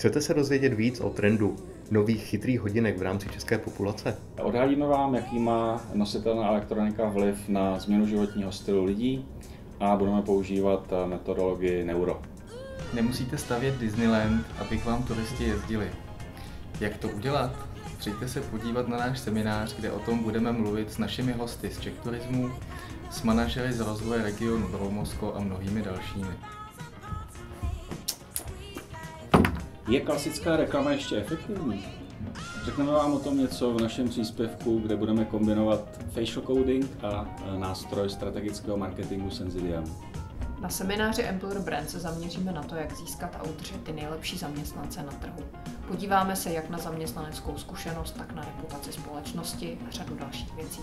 Chcete se dozvědět víc o trendu nových chytrých hodinek v rámci české populace? Odhalíme vám, jaký má nositelná elektronika vliv na změnu životního stylu lidí a budeme používat metodologii Neuro. Nemusíte stavět Disneyland, aby k vám turisti jezdili. Jak to udělat? Přijďte se podívat na náš seminář, kde o tom budeme mluvit s našimi hosty z Czech Turismu, s manažery z rozvoje regionu Broumovsko a mnohými dalšími. Je klasická reklama ještě efektivní? Řekneme vám o tom něco v našem příspěvku, kde budeme kombinovat facial coding a nástroj strategického marketingu Sensidium. Na semináři Employer Brand se zaměříme na to, jak získat a udržet ty nejlepší zaměstnance na trhu. Podíváme se jak na zaměstnaneckou zkušenost, tak na reputaci společnosti a řadu dalších věcí.